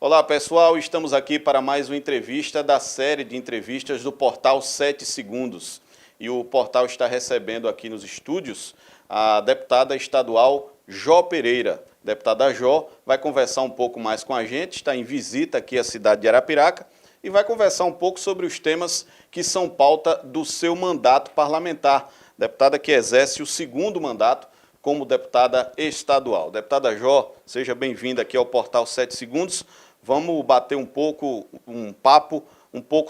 Olá pessoal, estamos aqui para mais uma entrevista da série de entrevistas do portal 7 Segundos. E o portal está recebendo aqui nos estúdios a deputada estadual Jó Pereira. A deputada Jó vai conversar um pouco mais com a gente, está em visita aqui à cidade de Arapiraca e vai conversar um pouco sobre os temas que são pauta do seu mandato parlamentar. Deputada que exerce o segundo mandato como deputada estadual. Deputada Jó, seja bem-vinda aqui ao portal 7 Segundos. Vamos bater um papo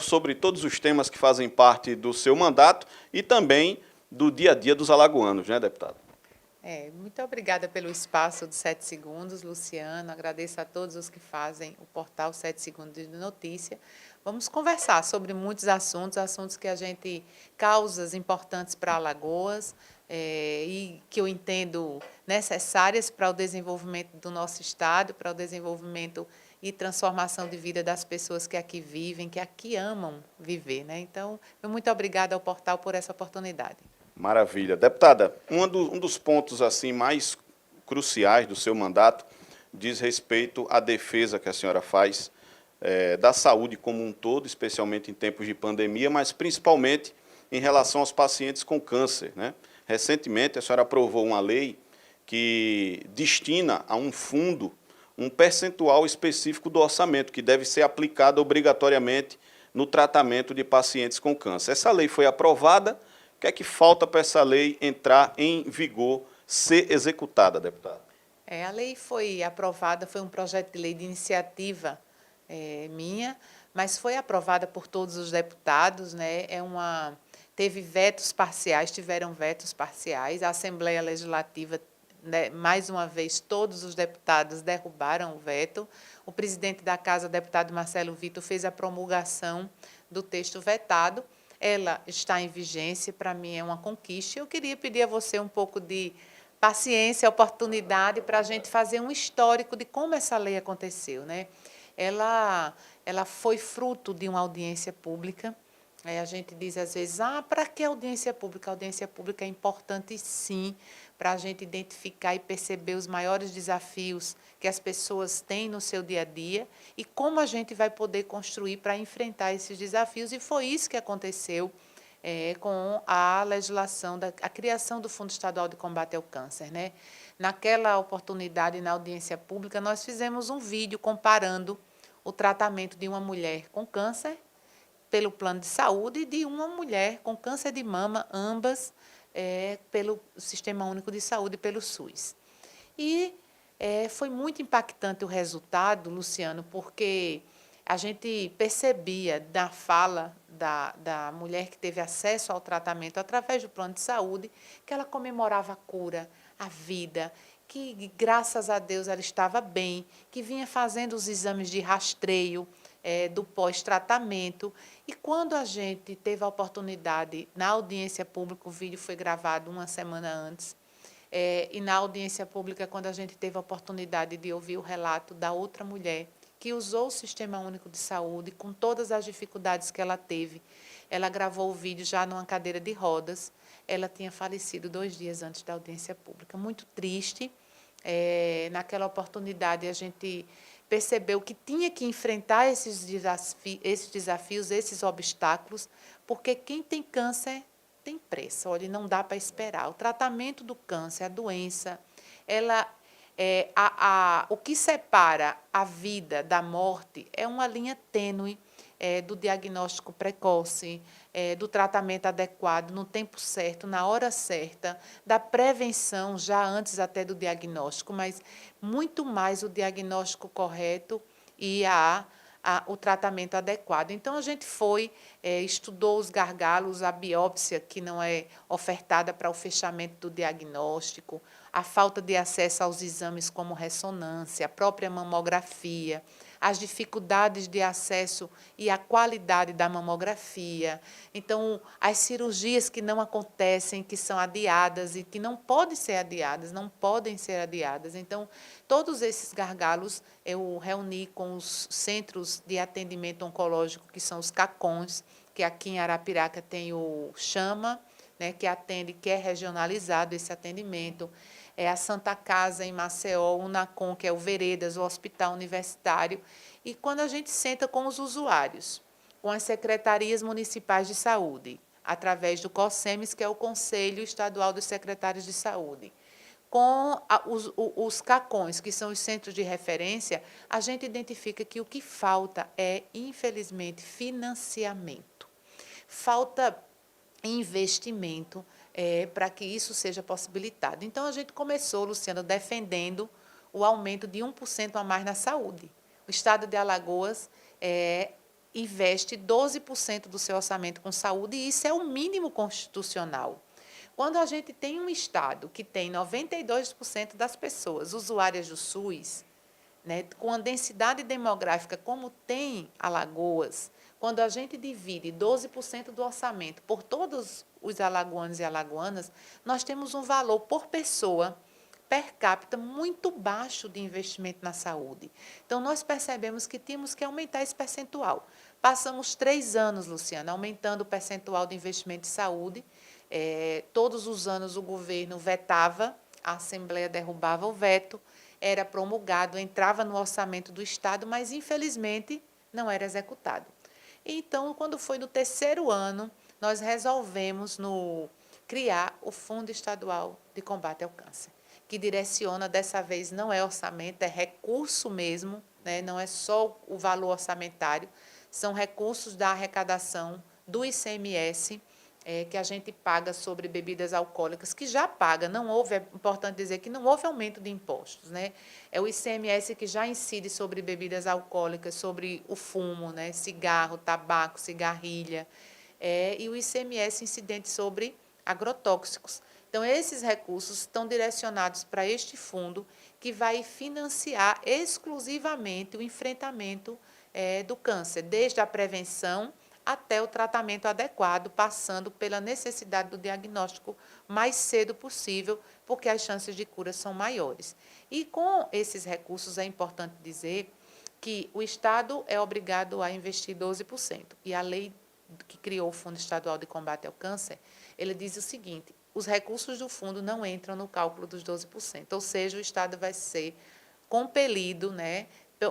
sobre todos os temas que fazem parte do seu mandato e também do dia a dia dos alagoanos, né, deputada? Muito obrigada pelo espaço de 7 segundos, Luciano. Agradeço a todos os que fazem o portal 7 Segundos de Notícia. Vamos conversar sobre muitos assuntos que a gente, causas importantes para Alagoas, e que eu entendo necessárias para o desenvolvimento do nosso estado, para o desenvolvimento e transformação de vida das pessoas que aqui vivem, que aqui amam viver, né? Então, muito obrigada ao portal por essa oportunidade. Maravilha. Deputada, um dos pontos assim mais cruciais do seu mandato diz respeito à defesa que a senhora faz da saúde como um todo, especialmente em tempos de pandemia, mas principalmente em relação aos pacientes com câncer, né? Recentemente, a senhora aprovou uma lei que destina a um fundo um percentual específico do orçamento, que deve ser aplicado obrigatoriamente no tratamento de pacientes com câncer. Essa lei foi aprovada. O que é que falta para essa lei entrar em vigor, ser executada, deputada? A lei foi aprovada, foi um projeto de lei de iniciativa minha, mas foi aprovada por todos os deputados, né? Teve vetos parciais, tiveram vetos parciais. A Assembleia Legislativa, né, mais uma vez, todos os deputados derrubaram o veto. O presidente da Casa, o deputado Marcelo Vitor, fez a promulgação do texto vetado. Ela está em vigência, para mim é uma conquista. Eu queria pedir a você um pouco de paciência, oportunidade para a gente fazer um histórico de como essa lei aconteceu, né? Ela foi fruto de uma audiência pública. A gente diz às vezes, para que audiência pública? A audiência pública é importante, sim, para a gente identificar e perceber os maiores desafios que as pessoas têm no seu dia a dia e como a gente vai poder construir para enfrentar esses desafios. E foi isso que aconteceu com a legislação, a criação do Fundo Estadual de Combate ao Câncer, né? Naquela oportunidade, na audiência pública, nós fizemos um vídeo comparando o tratamento de uma mulher com câncer pelo plano de saúde e de uma mulher com câncer de mama, ambas pelo Sistema Único de Saúde, pelo SUS. E foi muito impactante o resultado, Luciano, porque a gente percebia da fala da mulher que teve acesso ao tratamento através do plano de saúde, que ela comemorava a cura, a vida, que, graças a Deus, ela estava bem, que vinha fazendo os exames de rastreio do pós-tratamento. E quando a gente teve a oportunidade, na audiência pública, o vídeo foi gravado uma semana antes, e na audiência pública, quando a gente teve a oportunidade de ouvir o relato da outra mulher que usou o Sistema Único de Saúde, com todas as dificuldades que ela teve, ela gravou o vídeo já numa cadeira de rodas. Ela tinha falecido 2 dias antes da audiência pública. Muito triste. Naquela oportunidade, a gente percebeu que tinha que enfrentar esses desafios, esses obstáculos, porque quem tem câncer tem pressa. Olha, não dá para esperar. O tratamento do câncer, a doença, o que separa a vida da morte é uma linha tênue do diagnóstico precoce, do tratamento adequado, no tempo certo, na hora certa, da prevenção, já antes até do diagnóstico, mas muito mais o diagnóstico correto e o tratamento adequado. Então, a gente estudou os gargalos, a biópsia, que não é ofertada para o fechamento do diagnóstico, a falta de acesso aos exames como ressonância, a própria mamografia, as dificuldades de acesso e a qualidade da mamografia. Então, as cirurgias que não acontecem, que são adiadas e que não podem ser adiadas, não podem ser adiadas. Então, todos esses gargalos eu reuni com os centros de atendimento oncológico, que são os CACONs, que aqui em Arapiraca tem o Chama, né, que atende, que é regionalizado esse atendimento. É a Santa Casa, em Maceió, o UNACOM, que é o Veredas, o Hospital Universitário. E quando a gente senta com os usuários, com as secretarias municipais de saúde, através do COSEMES, que é o Conselho Estadual dos Secretários de Saúde, com os CACONs, que são os centros de referência, a gente identifica que o que falta é, infelizmente, financiamento. Falta investimento para que isso seja possibilitado. Então, a gente começou, Luciano, defendendo o aumento de 1% a mais na saúde. O Estado de Alagoas investe 12% do seu orçamento com saúde, e isso é o mínimo constitucional. Quando a gente tem um Estado que tem 92% das pessoas usuárias do SUS, né, com a densidade demográfica como tem Alagoas, quando a gente divide 12% do orçamento por todos os alagoanos e alagoanas, nós temos um valor por pessoa per capita muito baixo de investimento na saúde. Então, nós percebemos que tínhamos que aumentar esse percentual. Passamos 3 anos, Luciana, aumentando o percentual de investimento em saúde. Todos os anos o governo vetava, a Assembleia derrubava o veto, era promulgado, entrava no orçamento do Estado, mas, infelizmente, não era executado. Então, quando foi no 3º ano, nós resolvemos criar o Fundo Estadual de Combate ao Câncer, que direciona, dessa vez, não é orçamento, é recurso mesmo, né? Não é só o valor orçamentário, são recursos da arrecadação do ICMS, que a gente paga sobre bebidas alcoólicas, que já paga, não houve, é importante dizer que não houve aumento de impostos, né? É o ICMS que já incide sobre bebidas alcoólicas, sobre o fumo, né? Cigarro, tabaco, cigarrilha, e o ICMS incidente sobre agrotóxicos. Então, esses recursos estão direcionados para este fundo, que vai financiar exclusivamente o enfrentamento do câncer, desde a prevenção até o tratamento adequado, passando pela necessidade do diagnóstico mais cedo possível, porque as chances de cura são maiores. E com esses recursos, é importante dizer que o Estado é obrigado a investir 12%. E a lei que criou o Fundo Estadual de Combate ao Câncer, ele diz o seguinte: os recursos do fundo não entram no cálculo dos 12%, ou seja, o Estado vai ser compelido, né,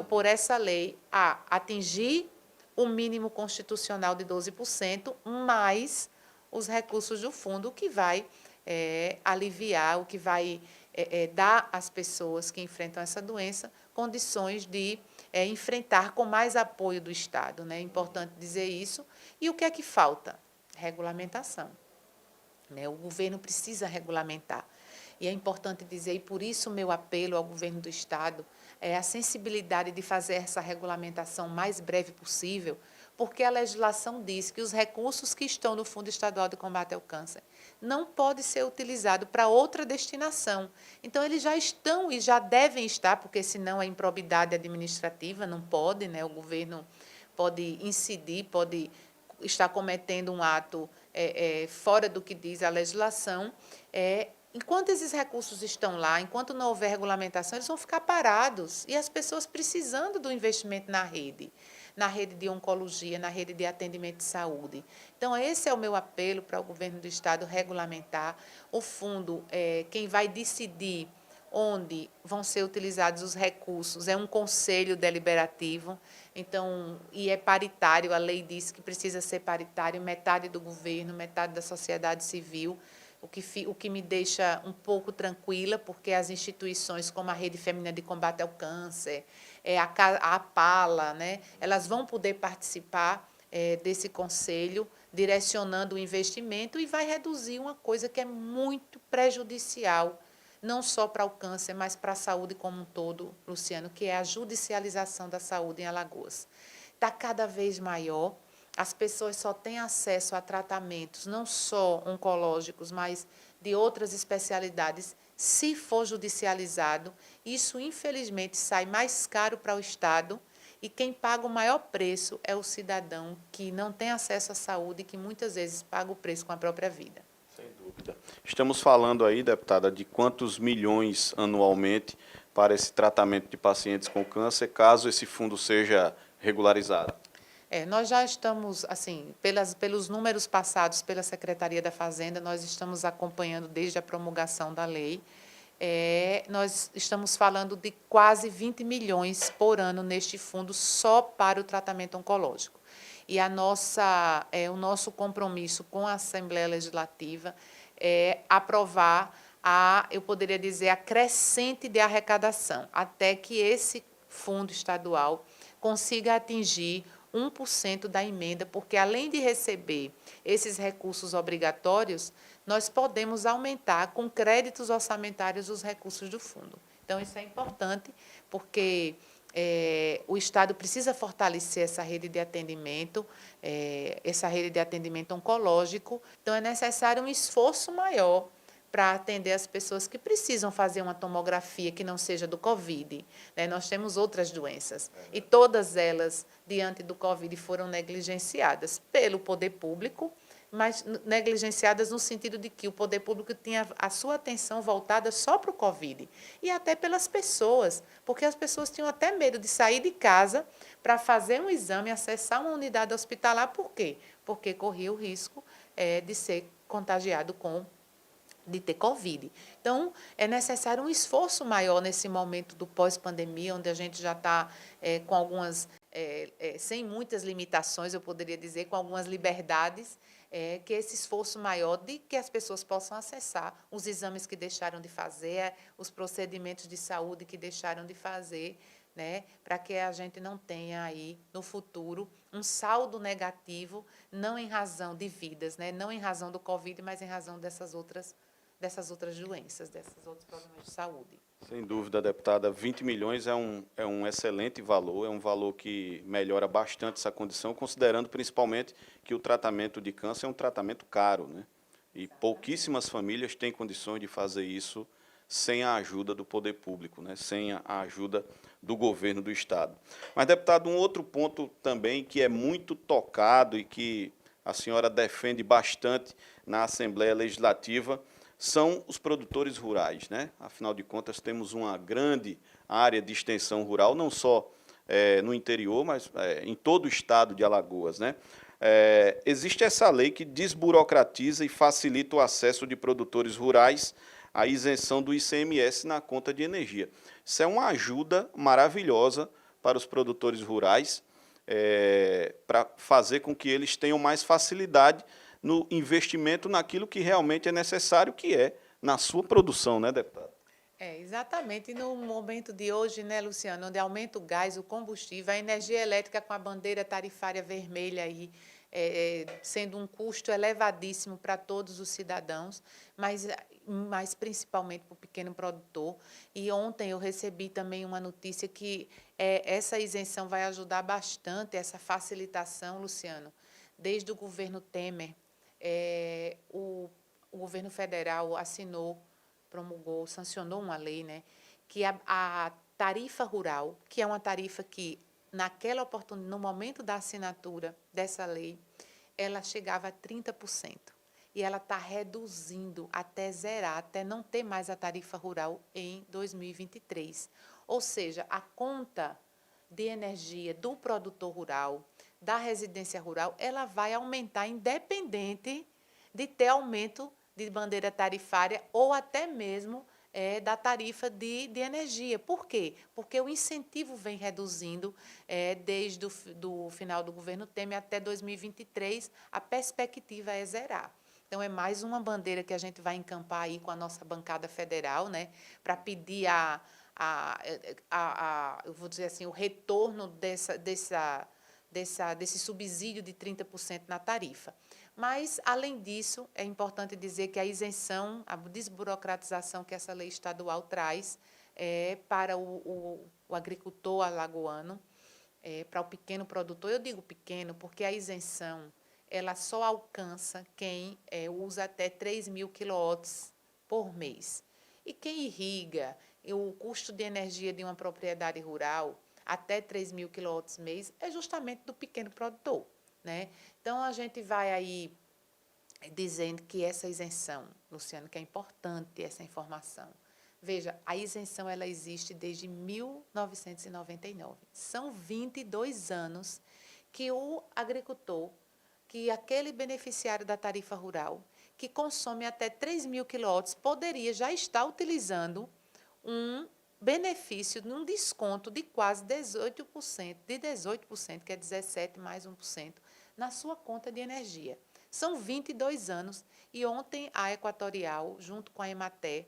por essa lei, a atingir o mínimo constitucional de 12%, mais os recursos do fundo, o que vai aliviar, o que vai dar às pessoas que enfrentam essa doença condições de enfrentar com mais apoio do Estado, né? É importante dizer isso. E o que é que falta? Regulamentação, né? O governo precisa regulamentar. E é importante dizer, e por isso o meu apelo ao governo do Estado, é a sensibilidade de fazer essa regulamentação o mais breve possível, porque a legislação diz que os recursos que estão no Fundo Estadual de Combate ao Câncer não podem ser utilizados para outra destinação. Então, eles já estão e já devem estar, porque senão é improbidade administrativa, não pode, né? O governo pode incidir, pode estar cometendo um ato fora do que diz a legislação. Enquanto esses recursos estão lá, enquanto não houver regulamentação, eles vão ficar parados, e as pessoas precisando do investimento na rede de oncologia, na rede de atendimento de saúde. Então, esse é o meu apelo para o governo do Estado regulamentar. O fundo, quem vai decidir onde vão ser utilizados os recursos é um conselho deliberativo, então, e é paritário, a lei diz que precisa ser paritário, metade do governo, metade da sociedade civil, o que me deixa um pouco tranquila, porque as instituições como a Rede Feminina de Combate ao Câncer, a APALA, né, elas vão poder participar desse conselho, direcionando o investimento, e vai reduzir uma coisa que é muito prejudicial, não só para o câncer, mas para a saúde como um todo, Luciano, que é a judicialização da saúde em Alagoas. Está cada vez maior. As pessoas só têm acesso a tratamentos, não só oncológicos, mas de outras especialidades, se for judicializado. Isso, infelizmente, sai mais caro para o Estado, e quem paga o maior preço é o cidadão que não tem acesso à saúde e que muitas vezes paga o preço com a própria vida. Sem dúvida. Estamos falando aí, deputada, de quantos milhões anualmente para esse tratamento de pacientes com câncer, caso esse fundo seja regularizado? Nós já estamos, assim, pelos números passados pela Secretaria da Fazenda, nós estamos acompanhando desde a promulgação da lei. Nós estamos falando de quase 20 milhões por ano neste fundo só para o tratamento oncológico. E o nosso compromisso com a Assembleia Legislativa é aprovar eu poderia dizer, a crescente de arrecadação, até que esse fundo estadual consiga atingir 1% da emenda, porque, além de receber esses recursos obrigatórios, nós podemos aumentar, com créditos orçamentários, os recursos do fundo. Então, isso é importante, porque o Estado precisa fortalecer essa rede de atendimento, essa rede de atendimento oncológico. Então, é necessário um esforço maior para atender as pessoas que precisam fazer uma tomografia que não seja do Covid. Nós temos outras doenças, e todas elas, diante do Covid, foram negligenciadas pelo poder público, mas negligenciadas no sentido de que o poder público tinha a sua atenção voltada só para o Covid, e até pelas pessoas, porque as pessoas tinham até medo de sair de casa para fazer um exame, acessar uma unidade hospitalar. Por quê? Porque corria o risco de ser contagiado de ter Covid. Então, é necessário um esforço maior nesse momento do pós-pandemia, onde a gente já está com algumas, sem muitas limitações, eu poderia dizer, com algumas liberdades, que esse esforço maior de que as pessoas possam acessar os exames que deixaram de fazer, os procedimentos de saúde que deixaram de fazer, para que a gente não tenha aí, no futuro, um saldo negativo, não em razão de vidas, não em razão do Covid, mas em razão dessas outras doenças, desses outros problemas de saúde. Sem dúvida, deputada, 20 milhões é um excelente valor, é um valor que melhora bastante essa condição, considerando principalmente que o tratamento de câncer é um tratamento caro, né? E pouquíssimas famílias têm condições de fazer isso sem a ajuda do poder público, né? Sem a ajuda do governo do Estado. Mas, deputado, um outro ponto também que é muito tocado e que a senhora defende bastante na Assembleia Legislativa são os produtores rurais, né? Afinal de contas, temos uma grande área de extensão rural, não só no interior, mas em todo o estado de Alagoas, né? Existe essa lei que desburocratiza e facilita o acesso de produtores rurais à isenção do ICMS na conta de energia. Isso é uma ajuda maravilhosa para os produtores rurais, para fazer com que eles tenham mais facilidade no investimento naquilo que realmente é necessário, que é na sua produção, né, deputado? Exatamente. E no momento de hoje, né, Luciano, onde aumenta o gás, o combustível, a energia elétrica com a bandeira tarifária vermelha aí, sendo um custo elevadíssimo para todos os cidadãos, mas principalmente para o pequeno produtor. E ontem eu recebi também uma notícia que essa isenção vai ajudar bastante, essa facilitação, Luciano, desde o governo Temer. O governo federal promulgou, sancionou uma lei, que a tarifa rural, que é uma tarifa que, naquela oportunidade, no momento da assinatura dessa lei, ela chegava a 30%. E ela está reduzindo até zerar, até não ter mais a tarifa rural em 2023. Ou seja, a conta de energia do produtor rural, da residência rural, ela vai aumentar independente de ter aumento de bandeira tarifária ou até mesmo da tarifa de energia. Por quê? Porque o incentivo vem reduzindo desde o final do governo Temer até 2023, a perspectiva é zerar. Então, é mais uma bandeira que a gente vai encampar aí com a nossa bancada federal, para pedir eu vou dizer assim, o retorno desse subsídio de 30% na tarifa. Mas, além disso, é importante dizer que a isenção, a desburocratização que essa lei estadual traz para o agricultor alagoano, para o pequeno produtor. Eu digo pequeno porque a isenção ela só alcança quem usa até 3.000 quilowatts por mês. E quem irriga, o custo de energia de uma propriedade rural, até 3.000 quilowatts mês, é justamente do pequeno produtor. Então, a gente vai aí dizendo que essa isenção, Luciano, que é importante essa informação. Veja, a isenção ela existe desde 1999. São 22 anos que o agricultor, que aquele beneficiário da tarifa rural, que consome até 3.000 quilowatts, poderia já estar utilizando um benefício, num desconto de quase 18%, que é 17% mais 1%, na sua conta de energia. São 22 anos e ontem a Equatorial, junto com a Emater,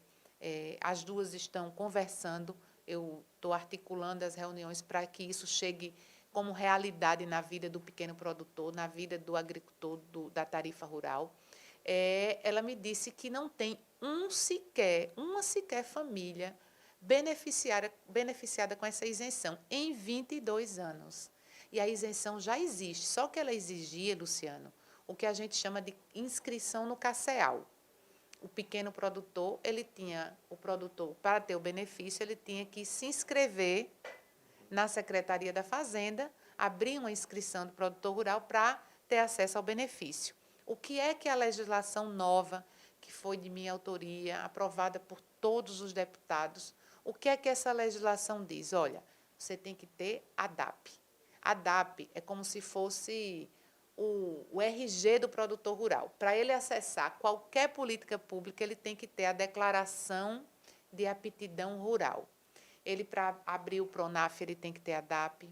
as duas estão conversando, eu estou articulando as reuniões para que isso chegue como realidade na vida do pequeno produtor, na vida do agricultor da tarifa rural. Ela me disse que não tem uma sequer família beneficiada com essa isenção em 22 anos. E a isenção já existe, só que ela exigia, Luciano, o que a gente chama de inscrição no CACEAL. O pequeno produtor, para ter o benefício, ele tinha que se inscrever na Secretaria da Fazenda, abrir uma inscrição do produtor rural para ter acesso ao benefício. O que é que a legislação nova, que foi de minha autoria, aprovada por todos os deputados, o que é que essa legislação diz? Olha, você tem que ter a DAP. A DAP é como se fosse o RG do produtor rural. Para ele acessar qualquer política pública, ele tem que ter a declaração de aptidão rural. Ele, para abrir o PRONAF, ele tem que ter a DAP.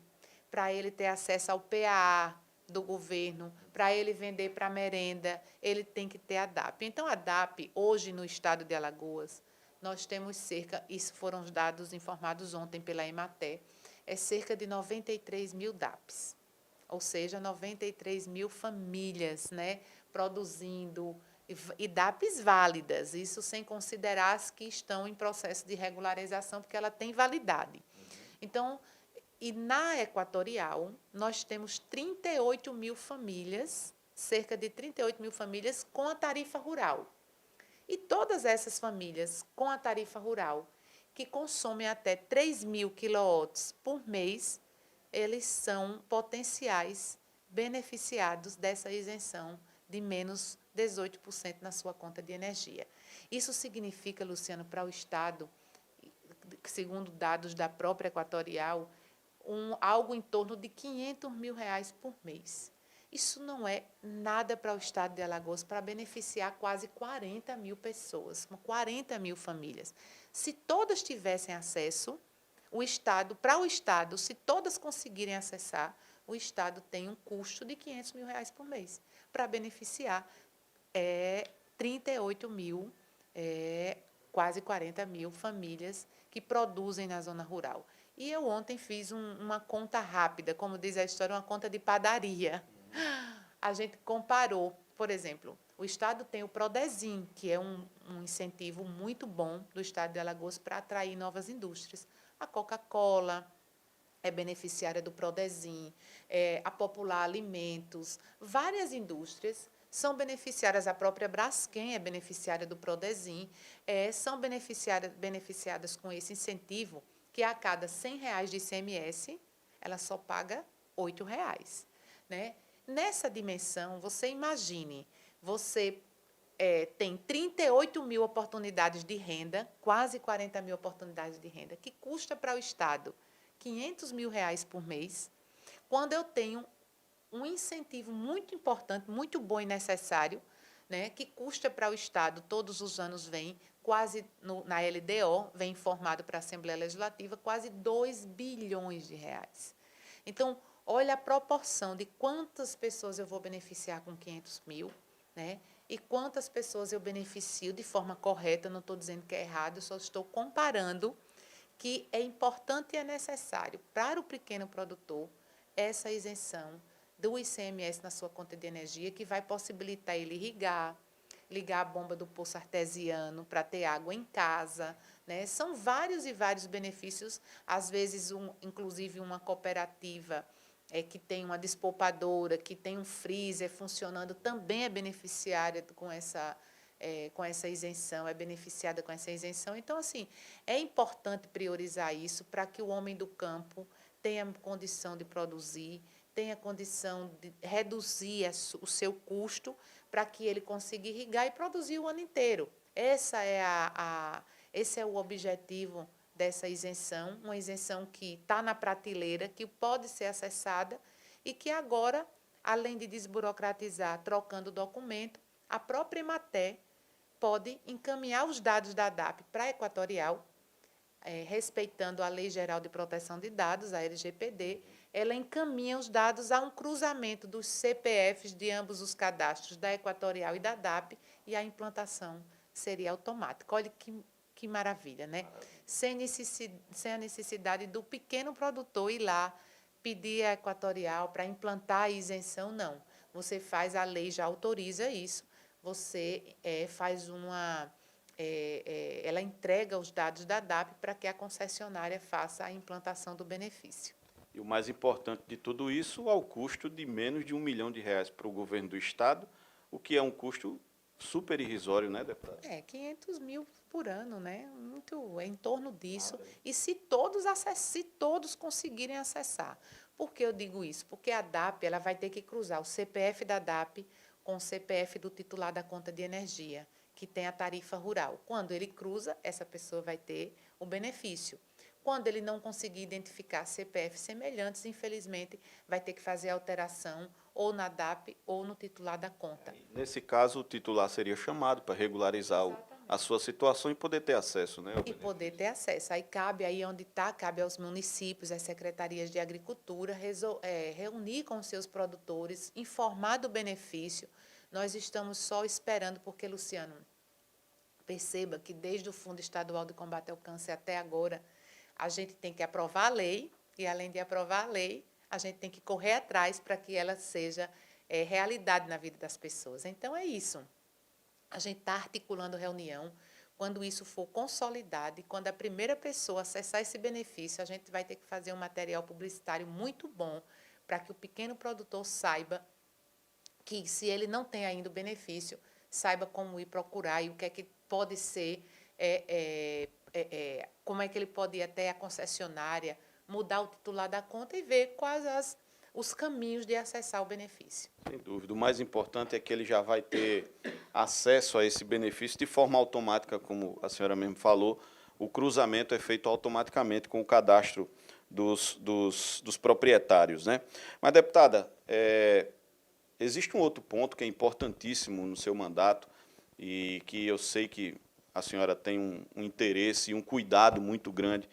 Para ele ter acesso ao PAA do governo, para ele vender para merenda, ele tem que ter a DAP. Então, a DAP, hoje, no estado de Alagoas, nós temos isso foram os dados informados ontem pela Emater, cerca de 93 mil DAPs. Ou seja, 93 mil famílias, né, produzindo, e DAPs válidas, isso sem considerar as que estão em processo de regularização, porque ela tem validade. Então, e na Equatorial, nós temos 38 mil famílias, cerca de 38 mil famílias com a tarifa rural. E todas essas famílias com a tarifa rural, que consomem até 3.000 quilowatts por mês, eles são potenciais beneficiados dessa isenção de menos 18% na sua conta de energia. Isso significa, Luciano, para o Estado, segundo dados da própria Equatorial, algo em torno de R$500 mil por mês. Isso não é nada para o Estado de Alagoas, para beneficiar quase 40 mil pessoas, 40 mil famílias. Se todas tivessem acesso, para o Estado, se todas conseguirem acessar, o Estado tem um custo de R$500 mil por mês, para beneficiar 38 mil, quase 40 mil famílias que produzem na zona rural. E eu ontem fiz uma conta rápida, como diz a história, uma conta de padaria. A gente comparou, por exemplo, o Estado tem o Prodezim, que é um incentivo muito bom do Estado de Alagoas para atrair novas indústrias. A Coca-Cola é beneficiária do Prodezim, a Popular Alimentos, várias indústrias são beneficiárias, a própria Braskem é beneficiária do Prodezim, são beneficiadas com esse incentivo, que a cada R$100 de ICMS, ela só paga R$8. Né? Nessa dimensão, você imagine, você tem 38 mil oportunidades de renda, quase 40 mil oportunidades de renda, que custa para o Estado R$500 mil por mês, quando eu tenho um incentivo muito importante, muito bom e necessário, né, que custa para o Estado, todos os anos vem, na LDO, vem informado para a Assembleia Legislativa, quase R$2 bilhões. Então, olha a proporção de quantas pessoas eu vou beneficiar com 500 mil, né? E quantas pessoas eu beneficio de forma correta, não estou dizendo que é errado, eu só estou comparando que é importante e é necessário para o pequeno produtor essa isenção do ICMS na sua conta de energia, que vai possibilitar ele ligar a bomba do poço artesiano para ter água em casa, né? São vários e vários benefícios, às vezes, inclusive uma cooperativa que tem uma despolpadora, que tem um freezer funcionando, também é beneficiária com essa isenção, é beneficiada com essa isenção. Então, assim, é importante priorizar isso para que o homem do campo tenha condição de produzir, tenha condição de reduzir o seu custo para que ele consiga irrigar e produzir o ano inteiro. Esse é o objetivo dessa isenção, uma isenção que está na prateleira, que pode ser acessada e que agora, além de desburocratizar, trocando o documento, a própria Emater pode encaminhar os dados da DAP para a Equatorial, respeitando a Lei Geral de Proteção de Dados, a LGPD, ela encaminha os dados a um cruzamento dos CPFs de ambos os cadastros, da Equatorial e da DAP, e a implantação seria automática. Olha que maravilha, né? Sem a necessidade do pequeno produtor ir lá pedir a Equatorial para implantar a isenção, não. Você faz, a lei já autoriza isso, você faz uma... ela entrega os dados da DAP para que a concessionária faça a implantação do benefício. E o mais importante de tudo isso, ao custo de menos de R$ 1 milhão para o governo do Estado, o que é um custo super irrisório, né, deputada? 500 mil por ano, né? Muito, em torno disso. E se todos conseguirem acessar. Por que eu digo isso? Porque a DAP ela vai ter que cruzar o CPF da DAP com o CPF do titular da conta de energia, que tem a tarifa rural. Quando ele cruza, essa pessoa vai ter o benefício. Quando ele não conseguir identificar CPFs semelhantes, infelizmente, vai ter que fazer alteração ou na DAP ou no titular da conta. Nesse caso, o titular seria chamado para regularizar a sua situação e poder ter acesso, né? E poder ter acesso. Aí cabe aí onde está, cabe aos municípios, às secretarias de agricultura, reunir com os seus produtores, informar do benefício. Nós estamos só esperando, porque, Luciano, perceba que desde o Fundo Estadual de Combate ao Câncer até agora, a gente tem que aprovar a lei, e além de aprovar a lei, a gente tem que correr atrás para que ela seja realidade na vida das pessoas. Então, é isso. A gente está articulando reunião. Quando isso for consolidado e quando a primeira pessoa acessar esse benefício, a gente vai ter que fazer um material publicitário muito bom para que o pequeno produtor saiba que, se ele não tem ainda o benefício, saiba como ir procurar e o que é que pode ser, como é que ele pode ir até a concessionária, mudar o titular da conta e ver quais os caminhos de acessar o benefício. Sem dúvida. O mais importante é que ele já vai ter acesso a esse benefício de forma automática, como a senhora mesmo falou. O cruzamento é feito automaticamente com o cadastro dos proprietários, né? Mas, deputada, existe um outro ponto que é importantíssimo no seu mandato e que eu sei que a senhora tem um interesse e um cuidado muito grande,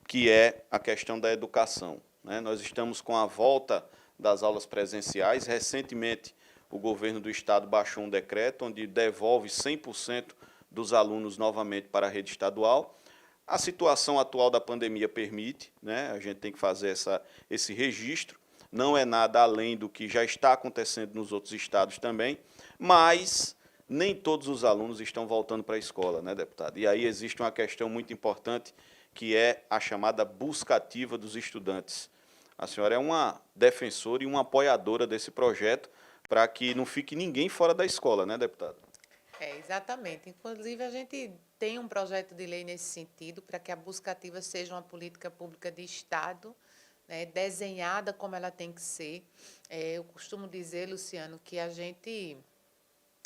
que é a questão da educação, né? Nós estamos com a volta das aulas presenciais. Recentemente, o governo do Estado baixou um decreto onde devolve 100% dos alunos novamente para a rede estadual. A situação atual da pandemia permite, né? A gente tem que fazer esse registro. Não é nada além do que já está acontecendo nos outros estados também, mas nem todos os alunos estão voltando para a escola, né, deputado? E aí existe uma questão muito importante, que é a chamada busca ativa dos estudantes. A senhora é uma defensora e uma apoiadora desse projeto para que não fique ninguém fora da escola, né, deputado? Exatamente. Inclusive, a gente tem um projeto de lei nesse sentido, para que a busca ativa seja uma política pública de Estado, né, desenhada como ela tem que ser. Eu costumo dizer, Luciano, que a gente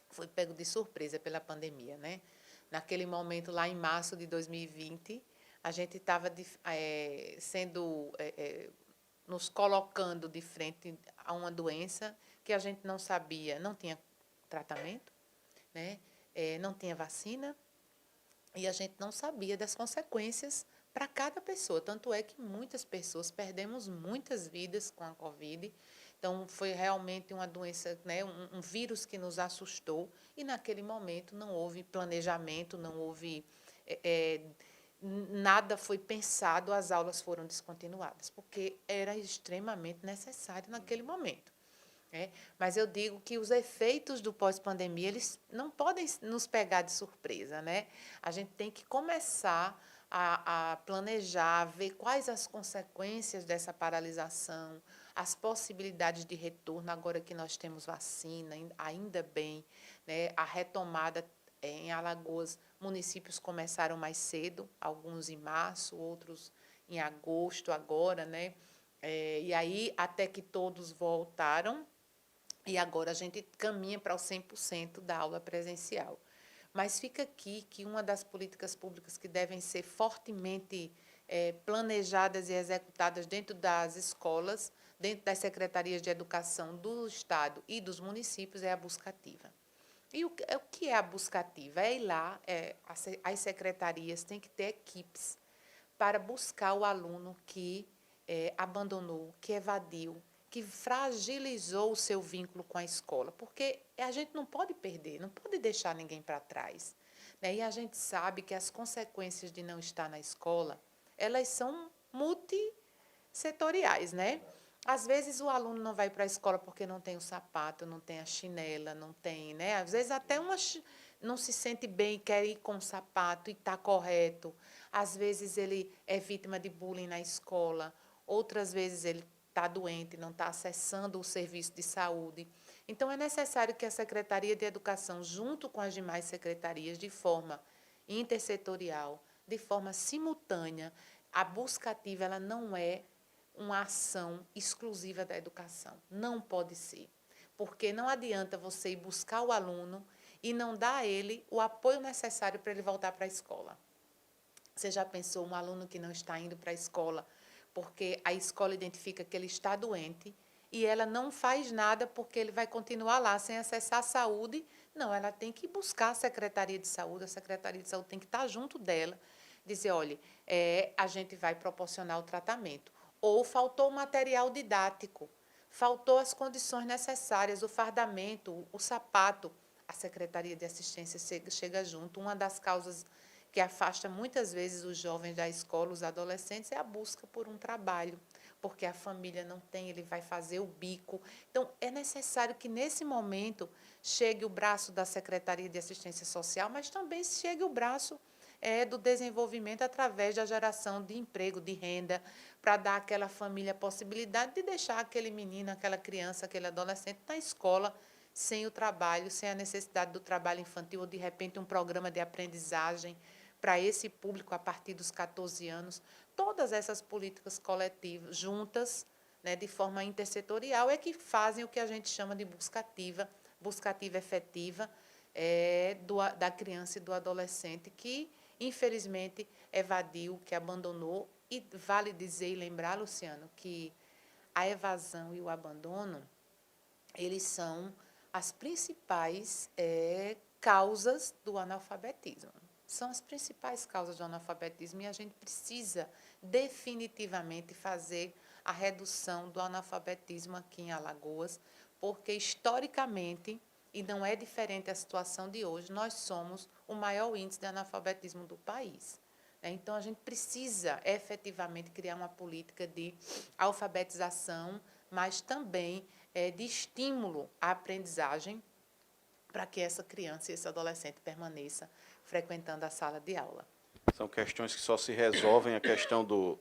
foi pego de surpresa pela pandemia, né? Naquele momento, lá em março de 2020, a gente estava nos colocando de frente a uma doença que a gente não sabia, não tinha tratamento, né? Não tinha vacina, e a gente não sabia das consequências para cada pessoa. Tanto é que muitas pessoas, perdemos muitas vidas com a Covid. Então, foi realmente uma doença, né, um vírus que nos assustou, e naquele momento não houve planejamento, não houve... nada foi pensado, as aulas foram descontinuadas, porque era extremamente necessário naquele momento. Mas eu digo que os efeitos do pós-pandemia, eles não podem nos pegar de surpresa, né? A gente tem que começar a planejar, ver quais as consequências dessa paralisação, as possibilidades de retorno, agora que nós temos vacina, ainda bem, né? A retomada em Alagoas, municípios começaram mais cedo, alguns em março, outros em agosto agora, né? E aí, até que todos voltaram, e agora a gente caminha para o 100% da aula presencial. Mas fica aqui que uma das políticas públicas que devem ser fortemente planejadas e executadas dentro das escolas dentro das secretarias de educação do Estado e dos municípios é a buscativa. E o que é a buscativa? É ir lá, as secretarias têm que ter equipes para buscar o aluno que abandonou, que evadiu, que fragilizou o seu vínculo com a escola, porque a gente não pode perder, não pode deixar ninguém para trás, né? E a gente sabe que as consequências de não estar na escola, elas são multissetoriais, né? Às vezes o aluno não vai para a escola porque não tem o sapato, não tem a chinela, não tem, né? Às vezes até não se sente bem, quer ir com o sapato e está correto. Às vezes ele é vítima de bullying na escola, outras vezes ele está doente, não está acessando o serviço de saúde. Então, é necessário que a Secretaria de Educação, junto com as demais secretarias, de forma intersetorial, de forma simultânea, a buscativa ela não é uma ação exclusiva da educação. Não pode ser. Porque não adianta você ir buscar o aluno e não dar a ele o apoio necessário para ele voltar para a escola. Você já pensou um aluno que não está indo para a escola porque a escola identifica que ele está doente e ela não faz nada porque ele vai continuar lá sem acessar a saúde? Não, ela tem que buscar a Secretaria de Saúde, a Secretaria de Saúde tem que estar junto dela, dizer, olha, a gente vai proporcionar o tratamento. Ou faltou o material didático, faltou as condições necessárias, o fardamento, o sapato. A Secretaria de Assistência chega junto. Uma das causas que afasta muitas vezes os jovens da escola, os adolescentes, é a busca por um trabalho, porque a família não tem, ele vai fazer o bico. Então, é necessário que, nesse momento, chegue o braço da Secretaria de Assistência Social, mas também chegue o braço do desenvolvimento através da geração de emprego, de renda, para dar àquela família a possibilidade de deixar aquele menino, aquela criança, aquele adolescente na escola, sem o trabalho, sem a necessidade do trabalho infantil, ou, de repente, um programa de aprendizagem para esse público a partir dos 14 anos. Todas essas políticas coletivas, juntas, né, de forma intersetorial, é que fazem o que a gente chama de buscativa efetiva da criança e do adolescente que, infelizmente, evadiu, que abandonou. E vale dizer e lembrar, Luciano, que a evasão e o abandono, eles são as principais causas do analfabetismo. São as principais causas do analfabetismo e a gente precisa definitivamente fazer a redução do analfabetismo aqui em Alagoas, porque historicamente, e não é diferente a situação de hoje, nós somos o maior índice de analfabetismo do país. Então, a gente precisa efetivamente criar uma política de alfabetização, mas também de estímulo à aprendizagem, para que essa criança e esse adolescente permaneça frequentando a sala de aula. São questões que só se resolvem, a questão do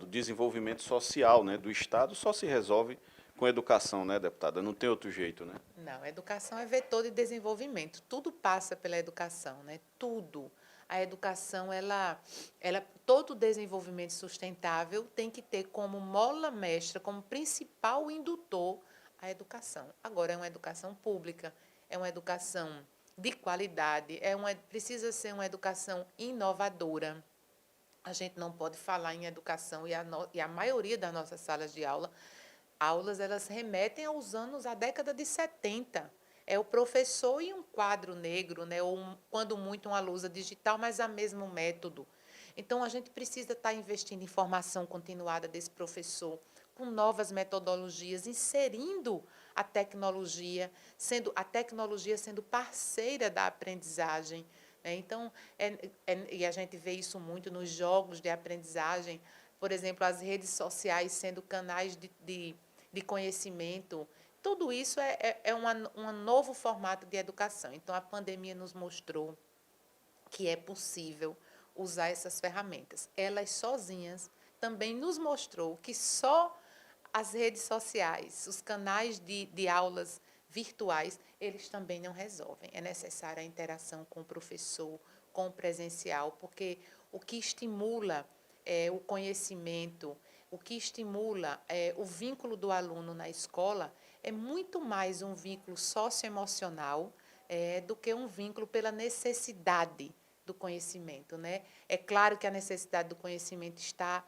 desenvolvimento social, né, do Estado, só se resolve com educação, né, deputada? Não tem outro jeito, né? Não, a educação é vetor de desenvolvimento. Tudo passa pela educação, né? Tudo. A educação, todo desenvolvimento sustentável tem que ter como mola mestra, como principal indutor, a educação. Agora, é uma educação pública, é uma educação de qualidade, precisa ser uma educação inovadora. A gente não pode falar em educação e a maioria das nossas salas de aulas, elas remetem aos anos, à década de 70. É o professor e um quadro negro, né? Ou, quando muito, uma lousa digital, mas o mesmo método. Então, a gente precisa estar investindo em formação continuada desse professor, com novas metodologias, inserindo a tecnologia sendo parceira da aprendizagem. Então, e a gente vê isso muito nos jogos de aprendizagem, por exemplo, as redes sociais sendo canais de conhecimento. Tudo isso é um novo formato de educação. Então, a pandemia nos mostrou que é possível usar essas ferramentas. Elas sozinhas também nos mostrou que só as redes sociais, os canais de aulas virtuais, eles também não resolvem. É necessária a interação com o professor, com o presencial, porque o que estimula o conhecimento, o que estimula o vínculo do aluno na escola é muito mais um vínculo socioemocional do que um vínculo pela necessidade do conhecimento, né? É claro que a necessidade do conhecimento está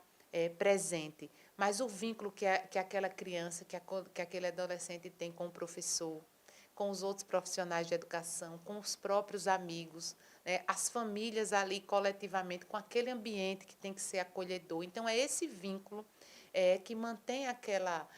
presente, mas o vínculo que aquela criança, que aquele adolescente tem com o professor, com os outros profissionais de educação, com os próprios amigos, né, as famílias ali coletivamente, com aquele ambiente que tem que ser acolhedor. Então, é esse vínculo que mantém aquela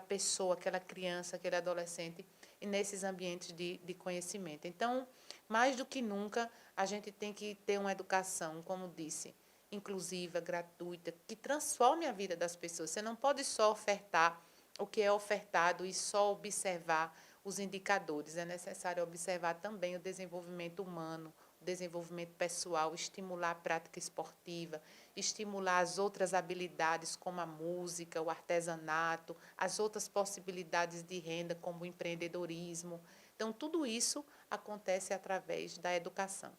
pessoa, aquela criança, aquele adolescente nesses ambientes de conhecimento. Então, mais do que nunca, a gente tem que ter uma educação, como disse, inclusiva, gratuita, que transforme a vida das pessoas. Você não pode só ofertar o que é ofertado e só observar os indicadores. É necessário observar também o desenvolvimento humano, o desenvolvimento pessoal, estimular a prática esportiva, estimular as outras habilidades como a música, o artesanato, as outras possibilidades de renda como o empreendedorismo. Então, tudo isso acontece através da educação.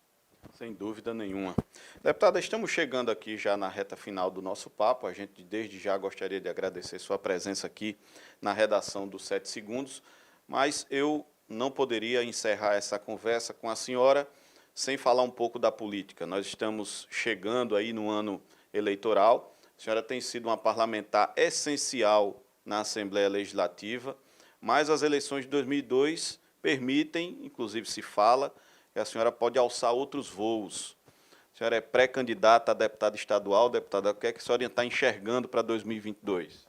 Sem dúvida nenhuma. Deputada, estamos chegando aqui já na reta final do nosso papo. A gente, desde já, gostaria de agradecer sua presença aqui na redação dos 7 segundos, mas eu não poderia encerrar essa conversa com a senhora sem falar um pouco da política. Nós estamos chegando aí no ano eleitoral. A senhora tem sido uma parlamentar essencial na Assembleia Legislativa, mas as eleições de 2002 permitem, inclusive se fala, que a senhora pode alçar outros voos. A senhora é pré-candidata a deputada estadual. Deputada, o que é que a senhora está enxergando para 2022?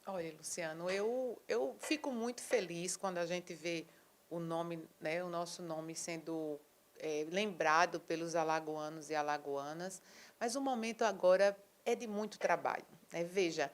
Olha, Luciano, eu fico muito feliz quando a gente vê o nome, né, o nosso nome sendo lembrado pelos alagoanos e alagoanas, mas o momento agora é de muito trabalho, né? Veja,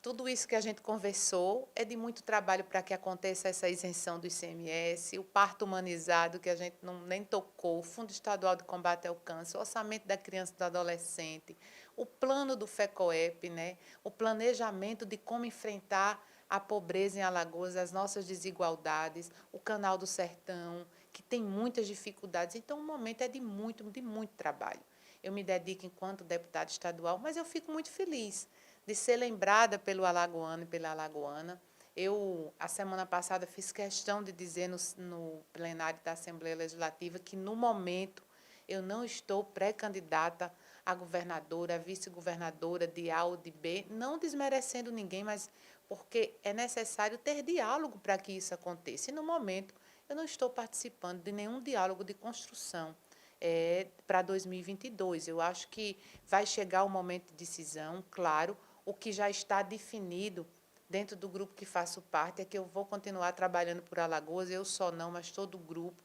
tudo isso que a gente conversou é de muito trabalho para que aconteça essa isenção do ICMS, o parto humanizado, que a gente nem tocou, o Fundo Estadual de Combate ao Câncer, o orçamento da criança e do adolescente, o plano do FECOEP, né? O planejamento de como enfrentar a pobreza em Alagoas, as nossas desigualdades, o Canal do Sertão, que tem muitas dificuldades. Então, o momento é de muito trabalho. Eu me dedico enquanto deputada estadual, mas eu fico muito feliz de ser lembrada pelo alagoano e pela alagoana. Eu, a semana passada, fiz questão de dizer no plenário da Assembleia Legislativa que, no momento, eu não estou pré-candidata a governadora, a vice-governadora de A ou de B, não desmerecendo ninguém, mas porque é necessário ter diálogo para que isso aconteça. E, no momento, eu não estou participando de nenhum diálogo de construção para 2022. Eu acho que vai chegar o momento de decisão, claro. O que já está definido dentro do grupo que faço parte é que eu vou continuar trabalhando por Alagoas, eu só não, mas todo o grupo.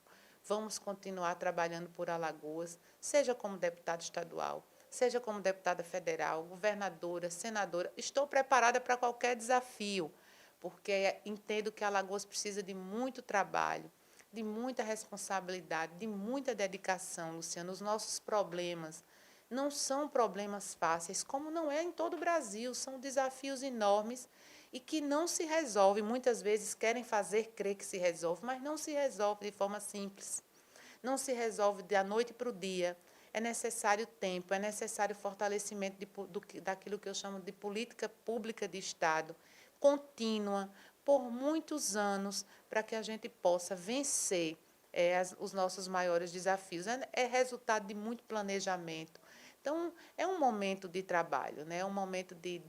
Vamos continuar trabalhando por Alagoas, seja como deputada estadual, seja como deputada federal, governadora, senadora. Estou preparada para qualquer desafio, porque entendo que Alagoas precisa de muito trabalho, de muita responsabilidade, de muita dedicação, Luciano. Os nossos problemas não são problemas fáceis, como não é em todo o Brasil, são desafios enormes e que não se resolvem. Muitas vezes querem fazer crer que se resolve, mas não se resolve de forma simples. Não se resolve da noite para o dia. É necessário tempo, é necessário fortalecimento daquilo que eu chamo de política pública de Estado, contínua, por muitos anos, para que a gente possa vencer os nossos maiores desafios. É resultado de muito planejamento. Então, é um momento de trabalho, né? É um momento de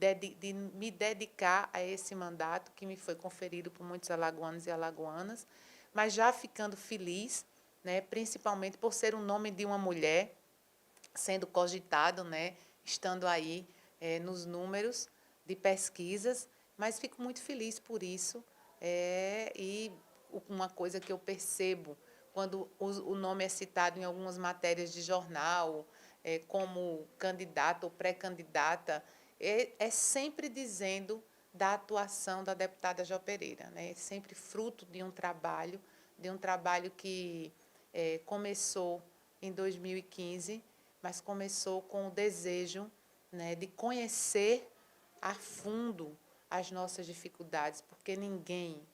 me dedicar a esse mandato que me foi conferido por muitos alagoanos e alagoanas, mas já ficando feliz, né? Principalmente por ser o nome de uma mulher sendo cogitado, né? Estando aí nos números de pesquisas, mas fico muito feliz por isso. E uma coisa que eu percebo quando o nome é citado em algumas matérias de jornal, como candidata ou pré-candidata, é sempre dizendo da atuação da deputada Jo Pereira, né? É sempre fruto de um trabalho que começou em 2015, mas começou com o desejo, né, de conhecer a fundo as nossas dificuldades, porque ninguém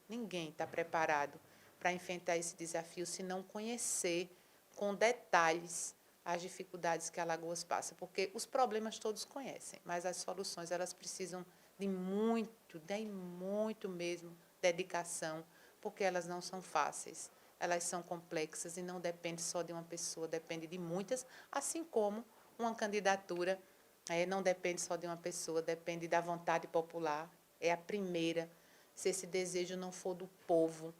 está preparado para enfrentar esse desafio se não conhecer com detalhes as dificuldades que Alagoas passa, porque os problemas todos conhecem, mas as soluções elas precisam de muito mesmo dedicação, porque elas não são fáceis, elas são complexas e não depende só de uma pessoa, depende de muitas, assim como uma candidatura Não depende só de uma pessoa, depende da vontade popular. É a primeira. Se esse desejo não for do povo,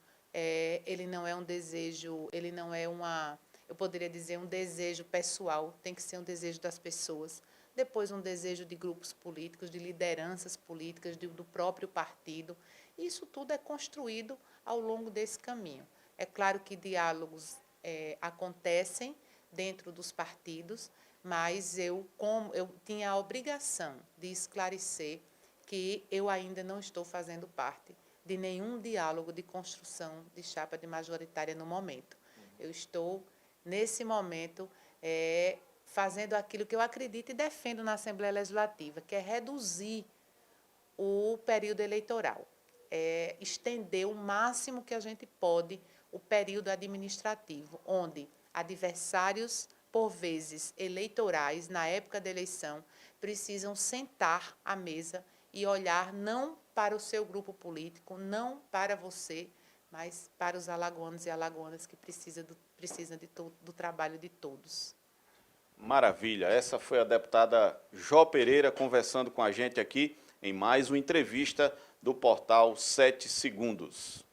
ele não é um desejo, ele não é eu poderia dizer, um desejo pessoal, tem que ser um desejo das pessoas. Depois, um desejo de grupos políticos, de lideranças políticas, do próprio partido. Isso tudo é construído ao longo desse caminho. É claro que diálogos acontecem dentro dos partidos, mas eu tinha a obrigação de esclarecer que eu ainda não estou fazendo parte de nenhum diálogo de construção de chapa de majoritária no momento. Eu estou, nesse momento, fazendo aquilo que eu acredito e defendo na Assembleia Legislativa, que é reduzir o período eleitoral, estender o máximo que a gente pode o período administrativo, onde adversários, por vezes eleitorais, na época da eleição, precisam sentar à mesa e olhar não para o seu grupo político, não para você, mas para os alagoanos e alagoanas que precisam do trabalho de todos. Maravilha, essa foi a deputada Jó Pereira conversando com a gente aqui em mais uma entrevista do portal 7 Segundos.